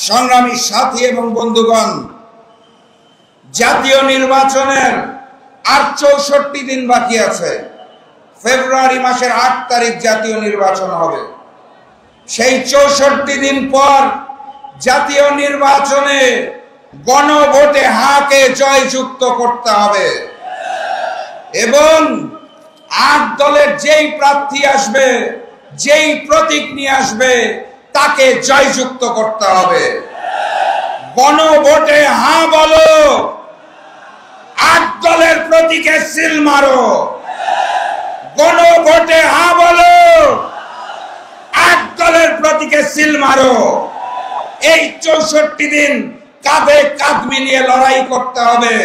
সংগ্রামী সাথী এবং বন্ধুগণ, জাতীয় নির্বাচনের আর ৬৪ দিন বাকি আছে। ফেব্রুয়ারি মাসের ৮ তারিখ জাতীয় নির্বাচন হবে। সেই ৬৪ দিন পর জাতীয় নির্বাচনে গণভোটে হাকে জয়যুক্ত করতে হবে এবং ৮ দলের যেই প্রার্থী আসবে, যেই প্রতীক নিয়ে আসবে, তাকে জয়যুক্ত করতে হবে। গণভোটে হা বলো, ৮ দলের প্রতীকে সিল মারো। গণভোটে হা বলো, ৮ দলের প্রতীকে সিল মারো। এই ৬৪ দিন কাঁধে কাঁধ মিলিয়ে লড়াই করতে হবে।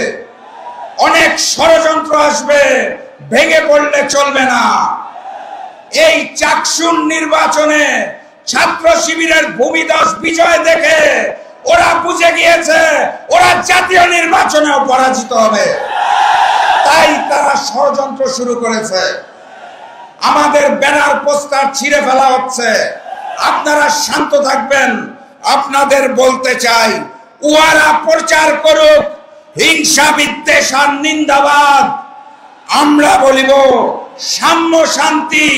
অনেক ষড়যন্ত্র আসবে, ভেঙে পড়লে চলবে না। এই চাকসুন নির্বাচনে ছাত্র শিবিরের ভূমিদস বিজয় দেখে ওরা বুঝে গিয়েছে ওরা জাতীয় নির্বাচনেও পরাজিত হবে, তাই তারা ষড়যন্ত্র শুরু করেছে। আমাদের ব্যানার পোস্টার ছিঁড়ে ফেলা হচ্ছে। আপনারা শান্ত থাকবেন। আপনাদের বলতে চাই, উহারা প্রচার করুক হিংসা, বিদ্বেষ আর নিন্দাবাদ। আমরা বলিব সাম্য, শান্তি